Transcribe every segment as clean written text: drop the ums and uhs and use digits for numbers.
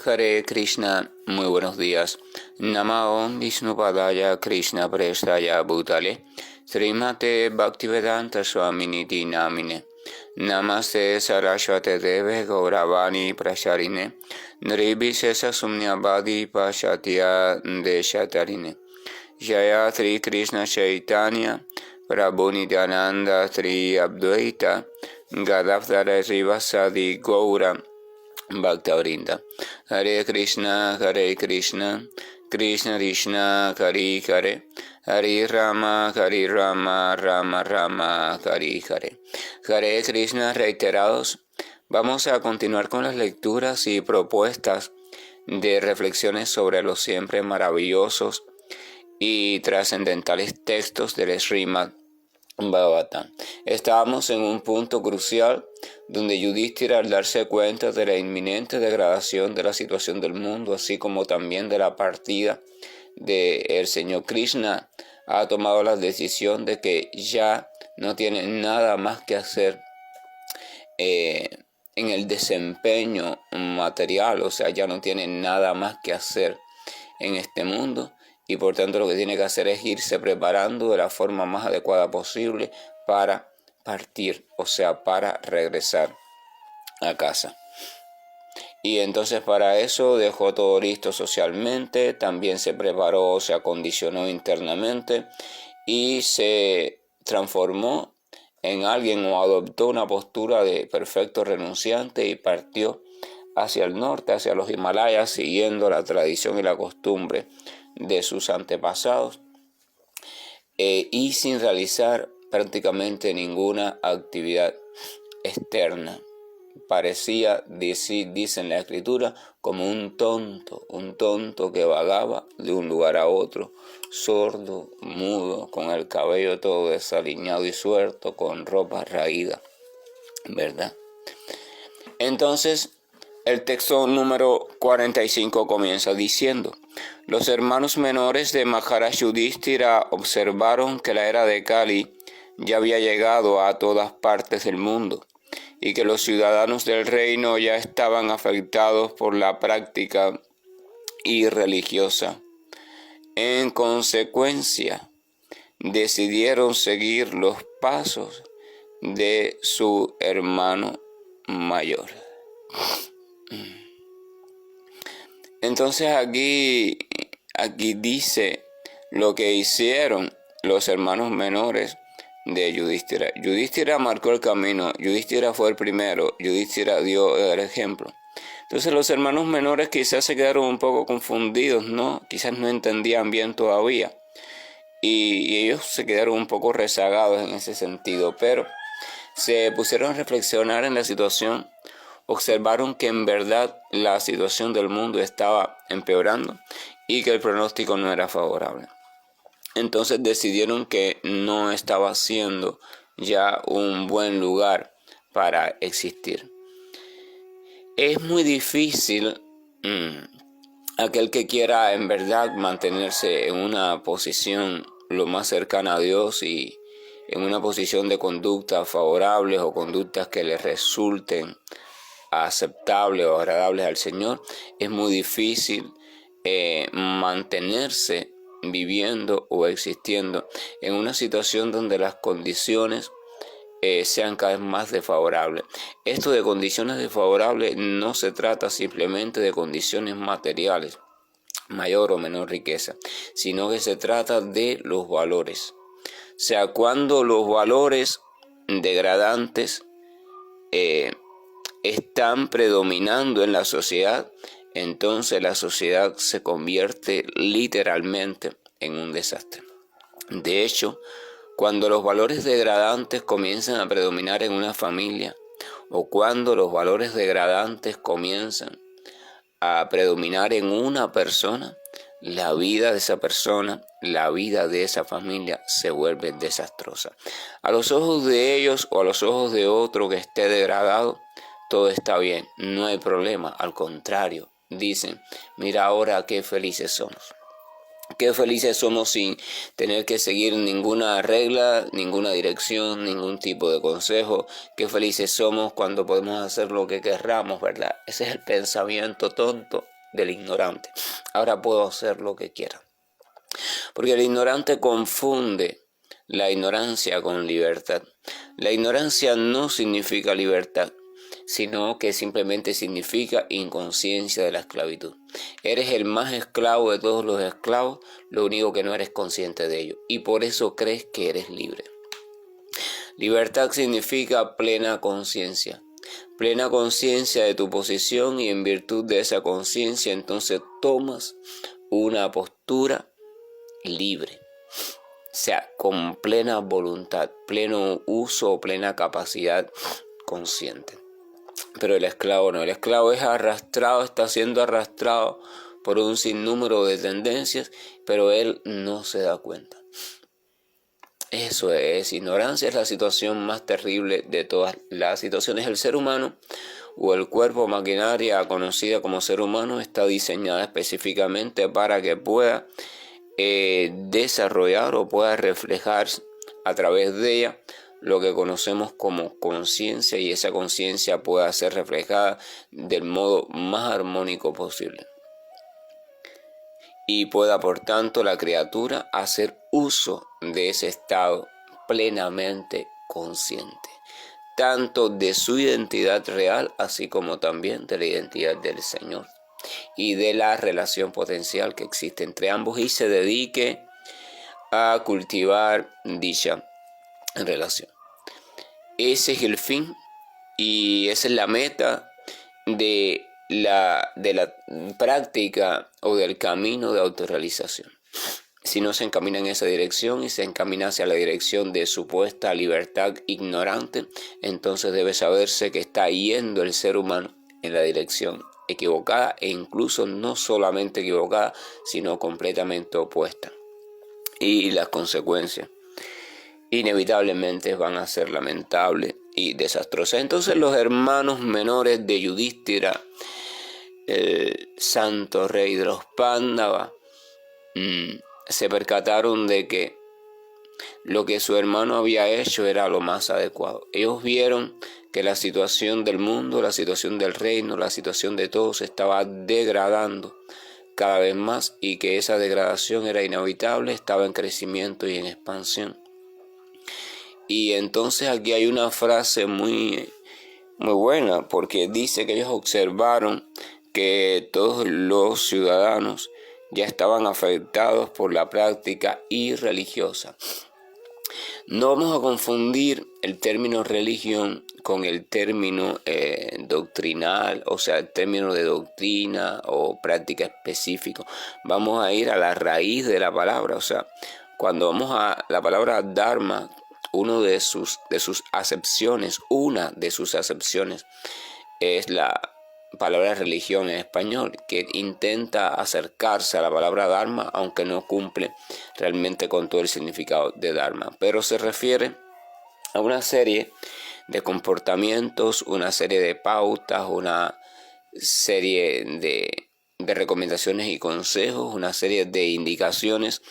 Hare Krishna, muy buenos días. Namo Vishnupadaya Krishna Prestaya Bhutale Srimate Bhaktivedanta Swamini Namine Namaste Saraswate Deve Gauravani Prasharine Nirvishesha Sumnyavadi Pashatya Deshatarine Jaya Sri Krishna Chaitanya Prabhu Nityananda Sri Advaita Gadadhara Srivasadi Gaura Bhaktavrinda. Hare Krishna, Krishna Krishna, Hare Hare, Hare Rama, Rama Rama, Hare Hare. Hare Krishna reiterados. Vamos a continuar con las lecturas y propuestas de reflexiones sobre los siempre maravillosos y trascendentales textos del Srimad Bhagavatam. Estábamos en un punto crucial donde Yudhishthira, al darse cuenta de la inminente degradación de la situación del mundo, así como también de la partida del Señor Krishna, ha tomado la decisión de que ya no tiene nada más que hacer en el desempeño material, o sea, ya no tiene nada más que hacer en este mundo. Y por tanto lo que tiene que hacer es irse preparando de la forma más adecuada posible para partir, o sea, para regresar a casa. Y entonces para eso dejó todo listo socialmente, también se preparó, se acondicionó internamente y se transformó en alguien o adoptó una postura de perfecto renunciante y partió hacia el norte, hacia los Himalayas, siguiendo la tradición y la costumbre de sus antepasados y sin realizar prácticamente ninguna actividad externa. Parecía, dice en la escritura, como un tonto que vagaba de un lugar a otro, sordo, mudo, con el cabello todo desaliñado y suelto, con ropa raída, ¿verdad? Entonces, el texto número 45 comienza diciendo: los hermanos menores de Maharaj Yudhishthira observaron que la era de Kali ya había llegado a todas partes del mundo y que los ciudadanos del reino ya estaban afectados por la práctica irreligiosa. En consecuencia, decidieron seguir los pasos de su hermano mayor. Entonces aquí dice lo que hicieron los hermanos menores de Yudhishthira. Yudhishthira marcó el camino, Yudhishthira fue el primero, Yudhishthira dio el ejemplo. Entonces los hermanos menores quizás se quedaron un poco confundidos, ¿no? Quizás no entendían bien todavía. Y ellos se quedaron un poco rezagados en ese sentido, pero se pusieron a reflexionar en la situación. Observaron que en verdad la situación del mundo estaba empeorando y que el pronóstico no era favorable. Entonces decidieron que no estaba siendo ya un buen lugar para existir. Es muy difícil aquel que quiera en verdad mantenerse en una posición lo más cercana a Dios y en una posición de conductas favorables o conductas que le resulten aceptables o agradables al Señor. Es muy difícil mantenerse viviendo o existiendo en una situación donde las condiciones sean cada vez más desfavorables. Esto de condiciones desfavorables no se trata simplemente de condiciones materiales, mayor o menor riqueza, sino que se trata de los valores. O sea, cuando los valores degradantes están predominando en la sociedad, entonces la sociedad se convierte literalmente en un desastre. De hecho, cuando los valores degradantes comienzan a predominar en una familia, o cuando los valores degradantes comienzan a predominar en una persona, la vida de esa persona, la vida de esa familia se vuelve desastrosa. A los ojos de ellos o a los ojos de otro que esté degradado, todo está bien, no hay problema, al contrario, dicen, mira ahora qué felices somos. Qué felices somos sin tener que seguir ninguna regla, ninguna dirección, ningún tipo de consejo. Qué felices somos cuando podemos hacer lo que querramos, ¿verdad? Ese es el pensamiento tonto del ignorante. Ahora puedo hacer lo que quiera. Porque el ignorante confunde la ignorancia con libertad. La ignorancia no significa libertad, sino que simplemente significa inconsciencia de la esclavitud. Eres el más esclavo de todos los esclavos, lo único que no eres consciente de ello, y por eso crees que eres libre. Libertad significa plena conciencia de tu posición, y en virtud de esa conciencia entonces tomas una postura libre, o sea, con plena voluntad, pleno uso o plena capacidad consciente. Pero el esclavo no, el esclavo es arrastrado, está siendo arrastrado por un sinnúmero de tendencias, pero él no se da cuenta. Eso es ignorancia, es la situación más terrible de todas las situaciones. El ser humano o el cuerpo maquinaria conocida como ser humano está diseñada específicamente para que pueda desarrollar o pueda reflejar a través de ella lo que conocemos como conciencia, y esa conciencia pueda ser reflejada del modo más armónico posible. Y pueda, por tanto, la criatura hacer uso de ese estado plenamente consciente, tanto de su identidad real, así como también de la identidad del Señor y de la relación potencial que existe entre ambos, y se dedique a cultivar dicha relación. Ese es el fin y esa es la meta de la práctica o del camino de autorrealización. Si no se encamina en esa dirección y se encamina hacia la dirección de supuesta libertad ignorante, entonces debe saberse que está yendo el ser humano en la dirección equivocada, e incluso no solamente equivocada, sino completamente opuesta. Y las consecuencias inevitablemente van a ser lamentables y desastrosas. Entonces los hermanos menores de Yudhishthira, el santo rey de los Pándavas, se percataron de que lo que su hermano había hecho era lo más adecuado. Ellos vieron que la situación del mundo, la situación del reino, la situación de todos estaba degradando cada vez más, y que esa degradación era inevitable, estaba en crecimiento y en expansión. Y entonces aquí hay una frase muy buena, porque dice que ellos observaron que todos los ciudadanos ya estaban afectados por la práctica irreligiosa. No vamos a confundir el término religión con el término doctrinal, o sea, el término de doctrina o práctica específico. Vamos a ir a la raíz de la palabra, o sea, cuando vamos a la palabra dharma, una de sus acepciones es la palabra religión en español, que intenta acercarse a la palabra dharma, aunque no cumple realmente con todo el significado de dharma, pero se refiere a una serie de comportamientos, una serie de pautas, una serie de recomendaciones y consejos, una serie de indicaciones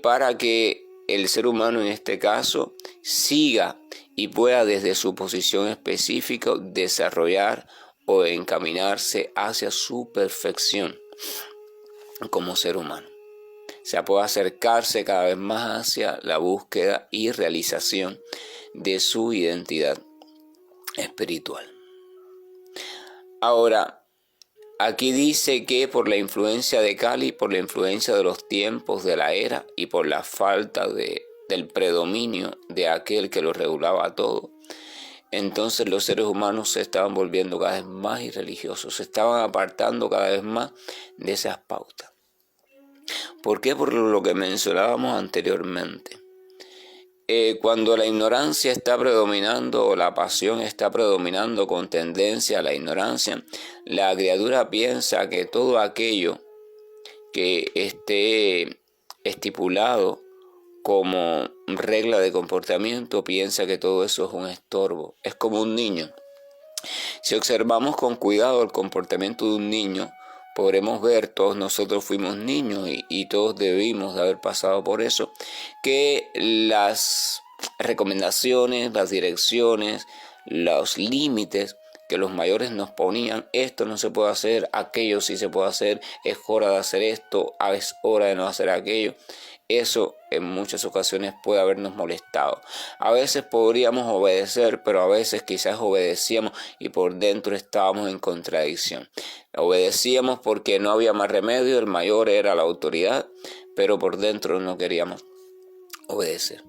para que el ser humano en este caso siga y pueda desde su posición específica desarrollar o encaminarse hacia su perfección como ser humano. O sea, puede acercarse cada vez más hacia la búsqueda y realización de su identidad espiritual. Ahora, aquí dice que por la influencia de Kali, por la influencia de los tiempos de la era y por la falta del predominio de aquel que lo regulaba todo, entonces los seres humanos se estaban volviendo cada vez más irreligiosos, se estaban apartando cada vez más de esas pautas. ¿Por qué? Por lo que mencionábamos anteriormente. Cuando la ignorancia está predominando o la pasión está predominando con tendencia a la ignorancia, la criatura piensa que todo aquello que esté estipulado como regla de comportamiento, piensa que todo eso es un estorbo. Es como un niño. Si observamos con cuidado el comportamiento de un niño, podremos ver, todos nosotros fuimos niños y todos debimos de haber pasado por eso, que las recomendaciones, las direcciones, los límites que los mayores nos ponían: esto no se puede hacer, aquello sí se puede hacer, es hora de hacer esto, es hora de no hacer aquello. Eso en muchas ocasiones puede habernos molestado. A veces podríamos obedecer, pero a veces quizás obedecíamos y por dentro estábamos en contradicción. Obedecíamos porque no había más remedio, el mayor era la autoridad, pero por dentro no queríamos obedecer.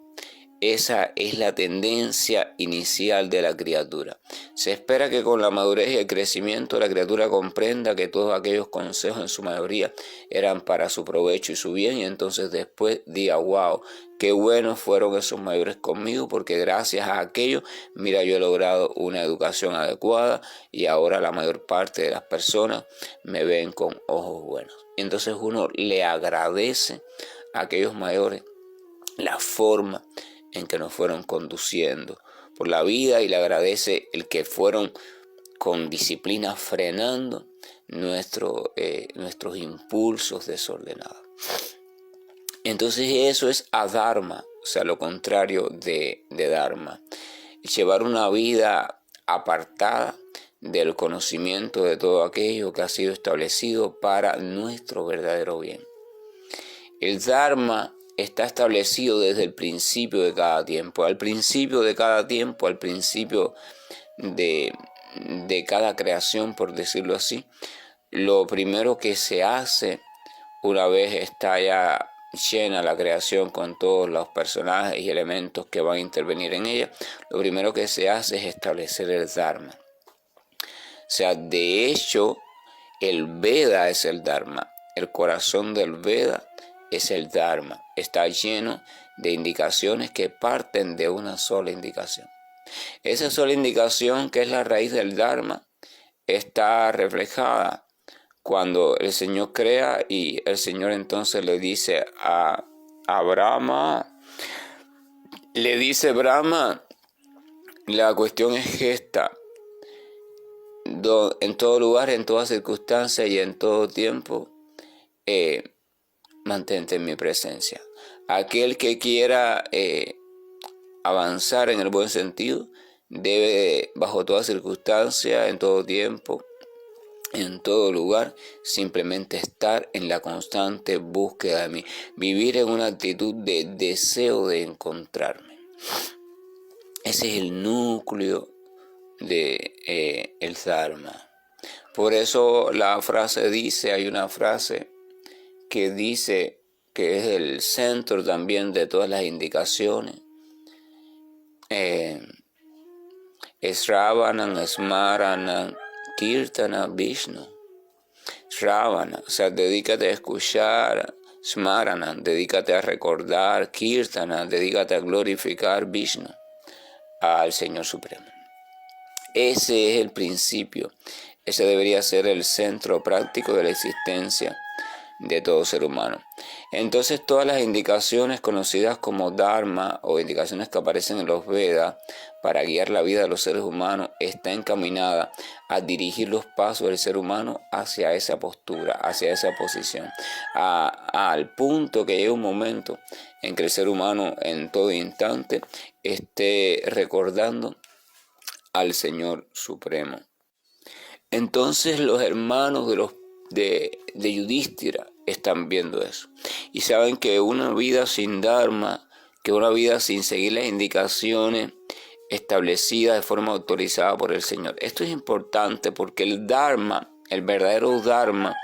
Esa es la tendencia inicial de la criatura. Se espera que con la madurez y el crecimiento la criatura comprenda que todos aquellos consejos en su mayoría eran para su provecho y su bien, y entonces después diga: wow, qué buenos fueron esos mayores conmigo, porque gracias a aquello, mira, yo he logrado una educación adecuada y ahora la mayor parte de las personas me ven con ojos buenos. Y entonces uno le agradece a aquellos mayores la forma en que nos fueron conduciendo por la vida, y le agradece el que fueron con disciplina frenando nuestros impulsos desordenados. Entonces eso es adharma, o sea, lo contrario de dharma. Llevar una vida apartada del conocimiento de todo aquello que ha sido establecido para nuestro verdadero bien. El dharma está establecido desde el principio de cada tiempo. Al principio de cada tiempo, al principio de cada creación, por decirlo así, lo primero que se hace, una vez está ya llena la creación con todos los personajes y elementos que van a intervenir en ella, lo primero que se hace es establecer el dharma. O sea, de hecho, el Veda es el dharma. El corazón del Veda es el dharma. Está lleno de indicaciones que parten de una sola indicación. Esa sola indicación, que es la raíz del dharma, está reflejada cuando el Señor crea, y el Señor entonces le dice a Brahma, la cuestión es esta: en todo lugar, en toda circunstancia y en todo tiempo, mantente en mi presencia. Aquel que quiera avanzar en el buen sentido debe, bajo toda circunstancia, en todo tiempo, en todo lugar, simplemente estar en la constante búsqueda de mí, vivir en una actitud de deseo de encontrarme. Ese es el núcleo de el dharma. Por eso hay una frase que dice, que es el centro también de todas las indicaciones: Sravanam, Smaranam, Kirtana, Vishnu. Sravana, o sea, dedícate a escuchar; Smaranam, dedícate a recordar; Kirtana, dedícate a glorificar Vishnu, al Señor Supremo. Ese es el principio, ese debería ser el centro práctico de la existencia de todo ser humano. Entonces todas las indicaciones conocidas como Dharma, o indicaciones que aparecen en los Vedas para guiar la vida de los seres humanos, está encaminada a dirigir los pasos del ser humano hacia esa postura, hacia esa posición, al punto que llegue un momento en que el ser humano en todo instante esté recordando al Señor Supremo. Entonces los hermanos de Yudhishthira están viendo eso y saben que una vida sin Dharma, que una vida sin seguir las indicaciones establecidas de forma autorizada por el Señor. Esto es importante porque el Dharma, el verdadero Dharma,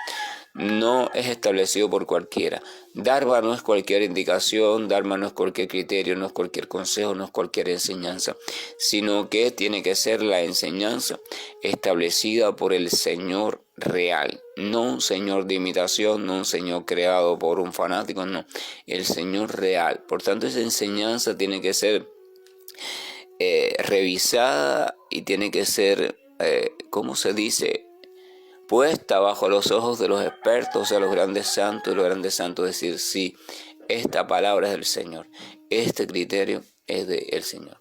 no es establecido por cualquiera. Dharma no es cualquier indicación, Dharma no es cualquier criterio, no es cualquier consejo, no es cualquier enseñanza, sino que tiene que ser la enseñanza establecida por el Señor real, no un Señor de imitación, no un Señor creado por un fanático, no, el Señor real. Por tanto, esa enseñanza tiene que ser revisada y tiene que ser, ¿cómo se dice?, puesta bajo los ojos de los expertos, o sea, los grandes santos, y los grandes santos decir: sí, esta palabra es del Señor, este criterio es del Señor.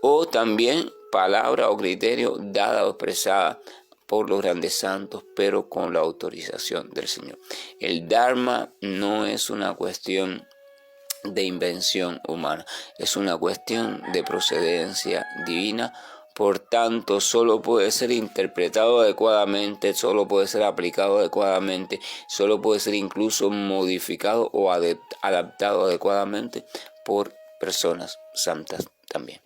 O también palabra o criterio dada o expresada por los grandes santos, pero con la autorización del Señor. El Dharma no es una cuestión de invención humana, es una cuestión de procedencia divina, Por tanto, solo puede ser interpretado adecuadamente, solo puede ser aplicado adecuadamente, solo puede ser incluso modificado o adaptado adecuadamente por personas santas también.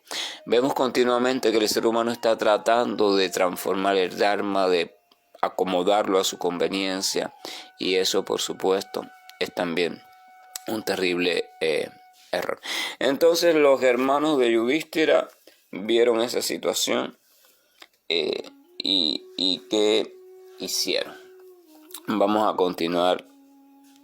Vemos continuamente que el ser humano está tratando de transformar el Dharma, de acomodarlo a su conveniencia, y eso, por supuesto, es también un terrible error. Entonces los hermanos de Yudhishthira vieron esa situación y ¿qué hicieron? Vamos a continuar.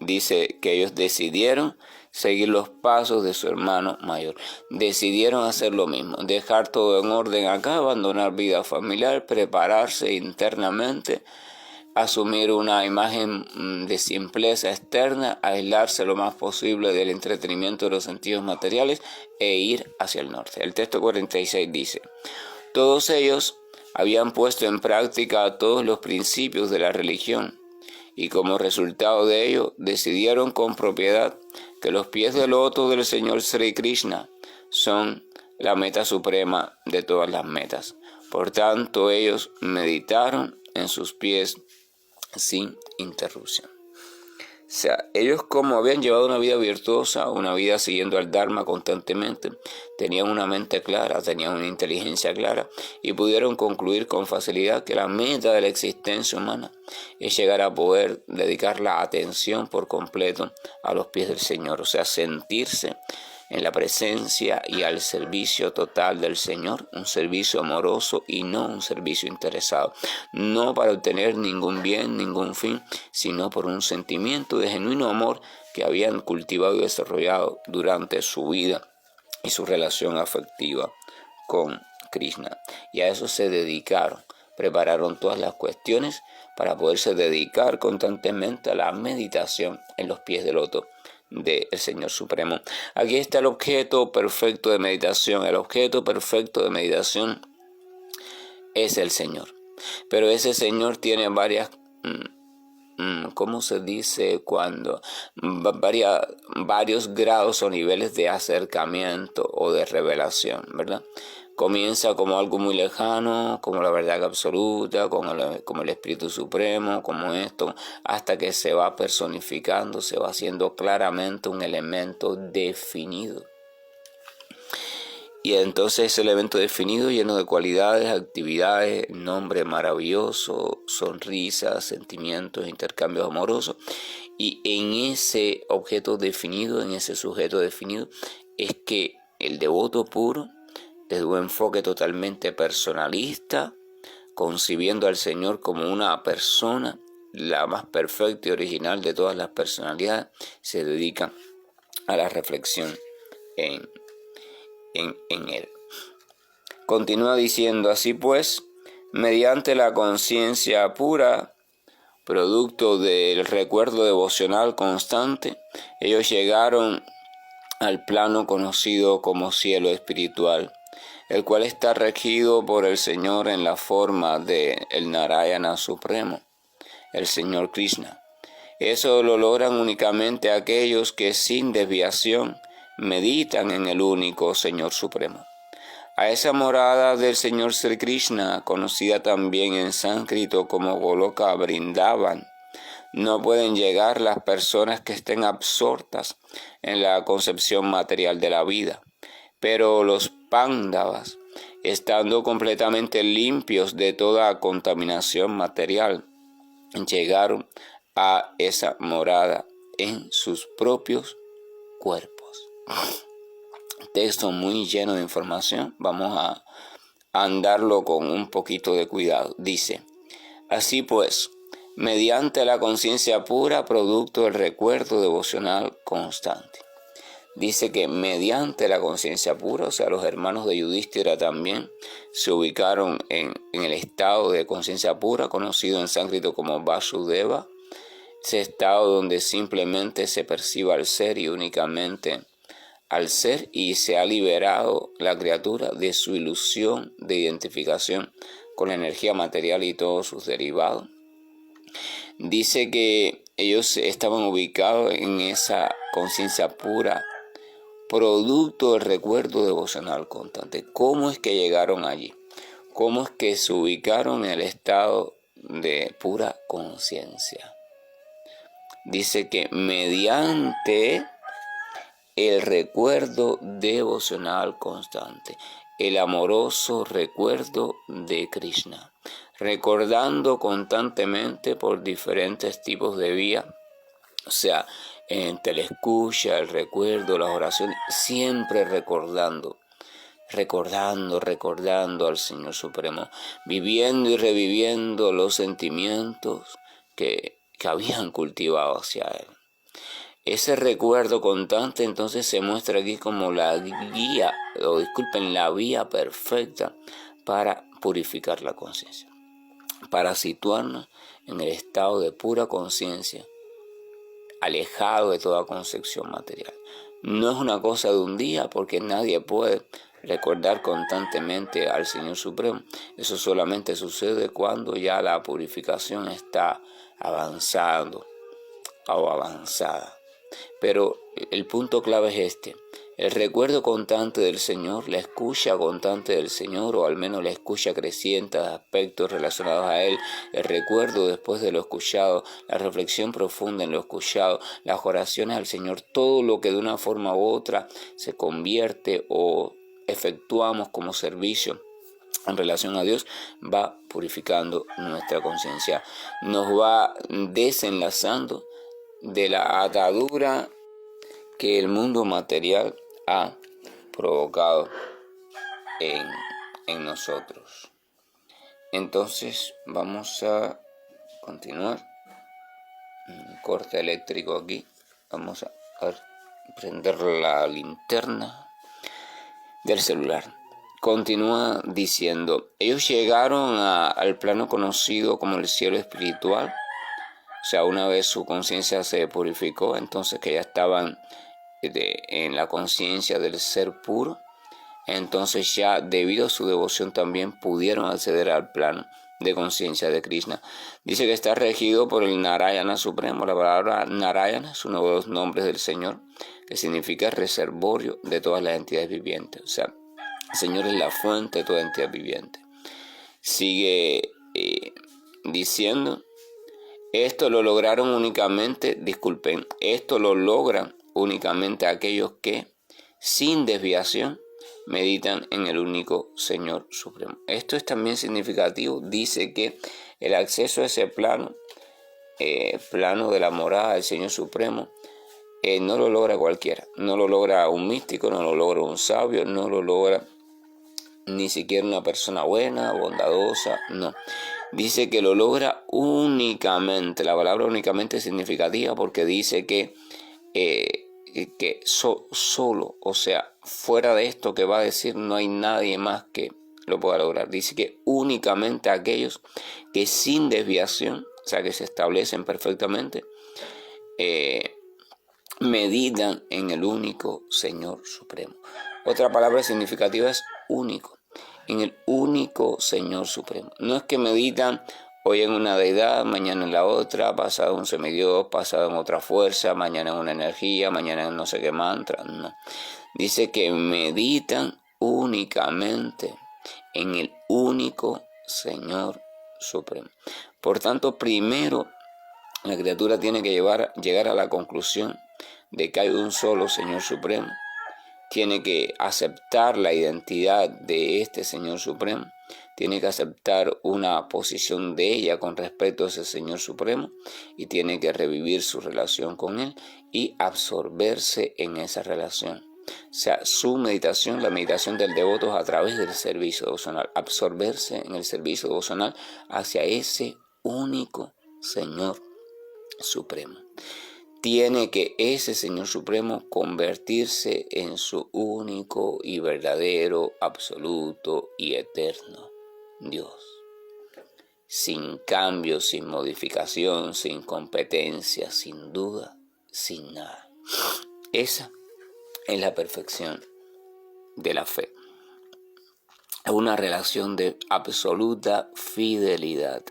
Dice que ellos decidieron seguir los pasos de su hermano mayor. Decidieron hacer lo mismo, dejar todo en orden acá, abandonar vida familiar, prepararse internamente, asumir una imagen de simpleza externa, aislarse lo más posible del entretenimiento de los sentidos materiales e ir hacia el norte. El texto 46 dice: todos ellos habían puesto en práctica todos los principios de la religión, y como resultado de ello decidieron con propiedad que los pies de loto del Señor Sri Krishna son la meta suprema de todas las metas. Por tanto, ellos meditaron en sus pies sin interrupción. O sea, ellos, como habían llevado una vida virtuosa, una vida siguiendo al Dharma constantemente, tenían una mente clara, tenían una inteligencia clara y pudieron concluir con facilidad que la meta de la existencia humana es llegar a poder dedicar la atención por completo a los pies del Señor, o sea, sentirse en la presencia y al servicio total del Señor, un servicio amoroso y no un servicio interesado, no para obtener ningún bien, ningún fin, sino por un sentimiento de genuino amor que habían cultivado y desarrollado durante su vida y su relación afectiva con Krishna. Y a eso se dedicaron, prepararon todas las cuestiones para poderse dedicar constantemente a la meditación en los pies del loto del Señor Supremo. Aquí está el objeto perfecto de meditación. El objeto perfecto de meditación es el Señor. Pero ese Señor tiene varias, ¿cómo se dice? Varios grados o niveles de acercamiento o de revelación, ¿verdad? Comienza como algo muy lejano, como la verdad absoluta, como el Espíritu Supremo, como esto, hasta que se va personificando, se va haciendo claramente un elemento definido. Y entonces ese elemento definido, lleno de cualidades, actividades, nombre maravilloso, sonrisas, sentimientos, intercambios amorosos. Y en ese objeto definido, en ese sujeto definido, es que el devoto puro, desde un enfoque totalmente personalista, concibiendo al Señor como una persona, la más perfecta y original de todas las personalidades, se dedica a la reflexión en Él. Continúa diciendo: así pues, mediante la conciencia pura, producto del recuerdo devocional constante, ellos llegaron al plano conocido como cielo espiritual, el cual está regido por el Señor en la forma de el Narayana Supremo, el Señor Krishna. Eso lo logran únicamente aquellos que sin desviación meditan en el único Señor Supremo. A esa morada del Señor Sri Krishna, conocida también en sánscrito como Goloka Vrindavan, no pueden llegar las personas que estén absortas en la concepción material de la vida. Pero los Pándavas, estando completamente limpios de toda contaminación material, llegaron a esa morada en sus propios cuerpos. Texto muy lleno de información. Vamos a andarlo con un poquito de cuidado. Dice: así pues, mediante la conciencia pura, producto del recuerdo devocional constante. Dice que mediante la conciencia pura, o sea, los hermanos de Yudhishthira también se ubicaron en el estado de conciencia pura, conocido en sánscrito como Vasudeva, ese estado donde simplemente se percibe al ser y únicamente al ser, y se ha liberado la criatura de su ilusión de identificación con la energía material y todos sus derivados. Dice que ellos estaban ubicados en esa conciencia pura, producto del recuerdo devocional constante. ¿Cómo es que llegaron allí? cómo es que se ubicaron en el estado de pura conciencia. Dice que mediante el recuerdo devocional constante, el amoroso recuerdo de Krishna, recordando constantemente por diferentes tipos de vía, o sea, entre la escucha, el recuerdo, las oraciones, siempre recordando al Señor Supremo, viviendo y reviviendo los sentimientos que habían cultivado hacia Él. Ese recuerdo constante entonces se muestra aquí como la vía perfecta para purificar la conciencia, para situarnos en el estado de pura conciencia, alejado de toda concepción material. No es una cosa de un día, porque nadie puede recordar constantemente al Señor Supremo. Eso solamente sucede cuando ya la purificación está avanzando o avanzada. Pero el punto clave es este: el recuerdo constante del Señor, la escucha constante del Señor, o al menos la escucha creciente de aspectos relacionados a Él, el recuerdo después de lo escuchado, la reflexión profunda en lo escuchado, las oraciones al Señor, todo lo que de una forma u otra se convierte o efectuamos como servicio en relación a Dios, va purificando nuestra conciencia, nos va desenlazando de la atadura que el mundo material ha provocado en nosotros. Entonces vamos a continuar. Un corte eléctrico aquí. Vamos a prender la linterna del celular. Continúa diciendo: ellos llegaron al plano conocido como el cielo espiritual. O sea, una vez su conciencia se purificó, entonces que ya estaban en la conciencia del ser puro, entonces ya debido a su devoción también pudieron acceder al plano de conciencia de Krishna. Dice que está regido por el Narayana Supremo. La palabra Narayana es uno de los nombres del Señor, que significa reservorio de todas las entidades vivientes. O sea, el Señor es la fuente de toda entidad viviente. Sigue diciendo: esto lo logran únicamente aquellos que, sin desviación, meditan en el único Señor Supremo. Esto es también significativo. Dice que el acceso a ese plano de la morada del Señor Supremo, no lo logra cualquiera. No lo logra un místico, no lo logra un sabio, no lo logra ni siquiera una persona buena, bondadosa, no. Dice que lo logra únicamente. La palabra únicamente es significativa porque dice que solo, o sea, fuera de esto que va a decir, no hay nadie más que lo pueda lograr. Dice que únicamente aquellos que sin desviación, o sea, que se establecen perfectamente, meditan en el único Señor Supremo. Otra palabra significativa es único. En el único Señor Supremo. No es que meditan hoy en una deidad, mañana en la otra, pasado en un semidios, pasado en otra fuerza, mañana en una energía, mañana en no sé qué mantra. No. Dice que meditan únicamente en el único Señor Supremo. Por tanto, primero la criatura tiene que llegar a la conclusión de que hay un solo Señor Supremo. Tiene que aceptar la identidad de este Señor Supremo, tiene que aceptar una posición de ella con respecto a ese Señor Supremo y tiene que revivir su relación con Él y absorberse en esa relación. O sea, su meditación, la meditación del devoto es a través del servicio devocional, absorberse en el servicio devocional hacia ese único Señor Supremo. Tiene que ese Señor Supremo convertirse en su único y verdadero, absoluto y eterno Dios. Sin cambio, sin modificación, sin competencia, sin duda, sin nada. Esa es la perfección de la fe. Es una relación de absoluta fidelidad.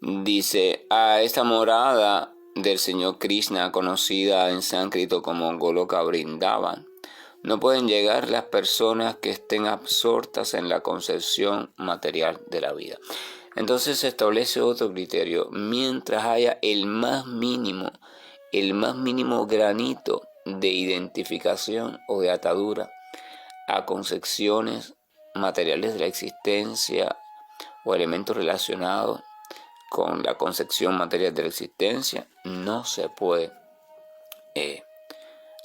Dice: a esta morada del Señor Krishna, conocida en sánscrito como Goloka Vrindavan, No pueden llegar las personas que estén absortas en la concepción material de la vida. Entonces se establece otro criterio. Mientras haya el más mínimo granito de identificación o de atadura a concepciones materiales de la existencia o elementos relacionados con la concepción material de la existencia, no se puede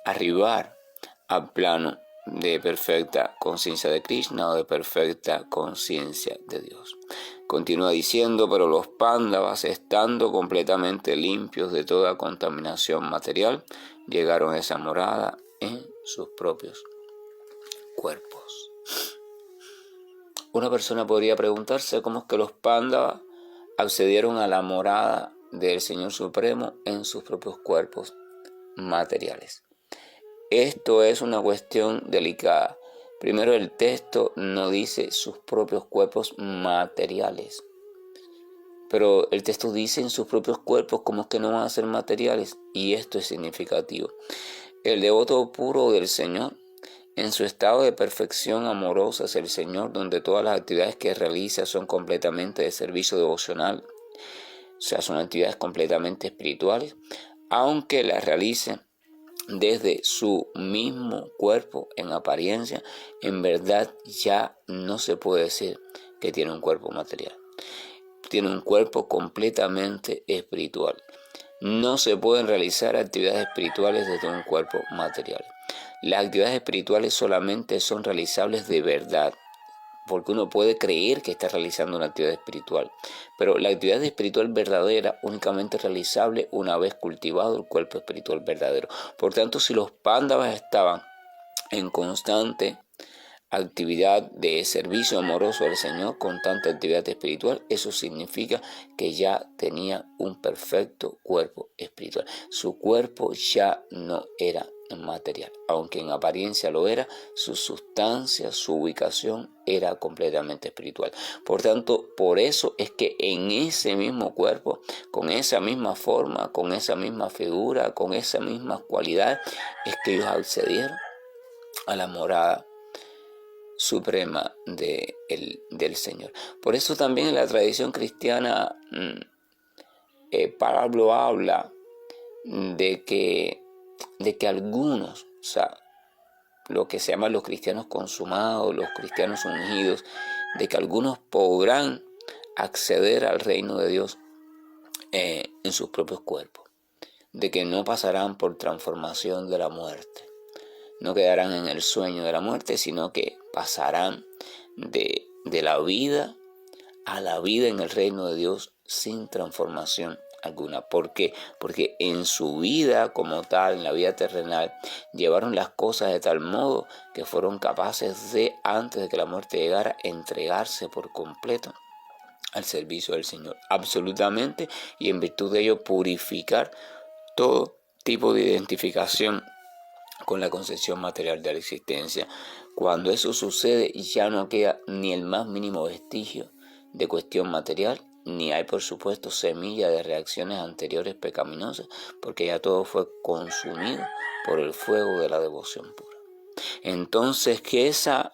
arribar al plano de perfecta conciencia de Krishna o de perfecta conciencia de Dios. Continúa diciendo, pero los Pándavas, estando completamente limpios de toda contaminación material, llegaron a esa morada en sus propios cuerpos. Una persona podría preguntarse cómo es que los Pándavas accedieron a la morada del Señor Supremo en sus propios cuerpos materiales. Esto es una cuestión delicada. Primero, el texto no dice sus propios cuerpos materiales, pero el texto dice en sus propios cuerpos. ¿Cómo es que no van a ser materiales? Y esto es significativo. El devoto puro del Señor, en su estado de perfección amorosa hacia el Señor, donde todas las actividades que realiza son completamente de servicio devocional, o sea, son actividades completamente espirituales, aunque las realice desde su mismo cuerpo en apariencia, en verdad ya no se puede decir que tiene un cuerpo material. Tiene un cuerpo completamente espiritual. No se pueden realizar actividades espirituales desde un cuerpo material. Las actividades espirituales solamente son realizables de verdad, porque uno puede creer que está realizando una actividad espiritual, pero la actividad espiritual verdadera únicamente es realizable una vez cultivado el cuerpo espiritual verdadero. Por tanto, si los Pándavas estaban en constante actividad de servicio amoroso al Señor, con tanta actividad espiritual, eso significa que ya tenía un perfecto cuerpo espiritual. Su cuerpo ya no era material, aunque en apariencia lo era, su sustancia, su ubicación era completamente espiritual. Por tanto, por eso es que en ese mismo cuerpo, con esa misma forma, con esa misma figura, con esa misma cualidad, es que ellos accedieron a la morada suprema del Señor. Por eso también en la tradición cristiana Pablo habla de que algunos, o sea, lo que se llaman los cristianos consumados, los cristianos ungidos, de que algunos podrán acceder al reino de Dios en sus propios cuerpos, de que no pasarán por transformación de la muerte, no quedarán en el sueño de la muerte, sino que pasarán de la vida a la vida en el reino de Dios sin transformación alguna. ¿Por qué? Porque en su vida como tal, en la vida terrenal, llevaron las cosas de tal modo que fueron capaces de, antes de que la muerte llegara, entregarse por completo al servicio del Señor, absolutamente, y en virtud de ello purificar todo tipo de identificación con la concepción material de la existencia. Cuando eso sucede, ya no queda ni el más mínimo vestigio de cuestión material, ni hay, por supuesto, semilla de reacciones anteriores pecaminosas, porque ya todo fue consumido por el fuego de la devoción pura. Entonces, que esa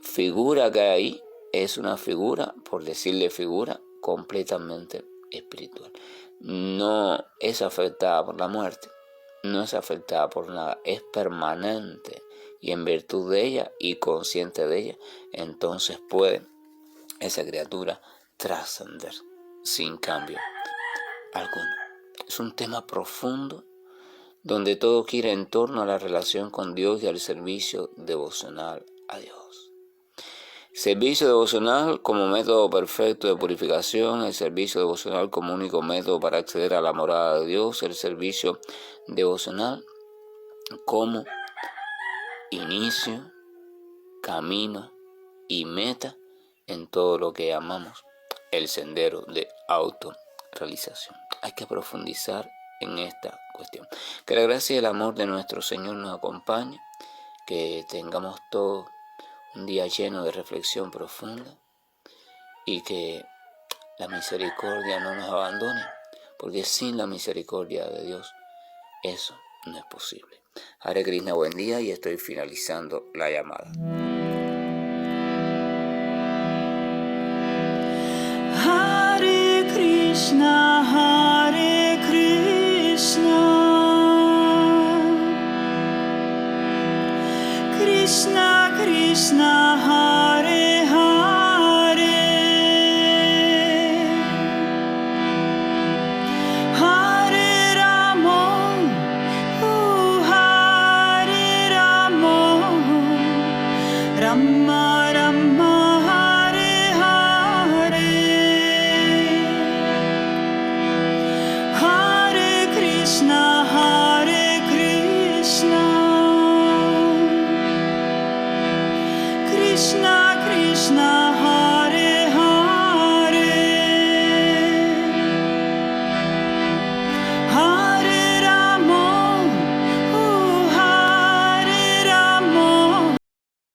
figura que hay ahí es una figura, por decirle figura, completamente espiritual. No es afectada por la muerte, no es afectada por nada, es permanente, y en virtud de ella y consciente de ella, entonces puede esa criatura trascender sin cambio alguno. Es un tema profundo donde todo gira en torno a la relación con Dios y al servicio devocional a Dios. Servicio devocional como método perfecto de purificación, el servicio devocional como único método para acceder a la morada de Dios, el servicio devocional como inicio, camino y meta en todo lo que llamamos el sendero de autorrealización. Hay que profundizar en esta cuestión. Que la gracia y el amor de nuestro Señor nos acompañe, que tengamos todo un día lleno de reflexión profunda y que la misericordia no nos abandone, porque sin la misericordia de Dios eso no es posible. Hare Krishna, buen día y estoy finalizando la llamada.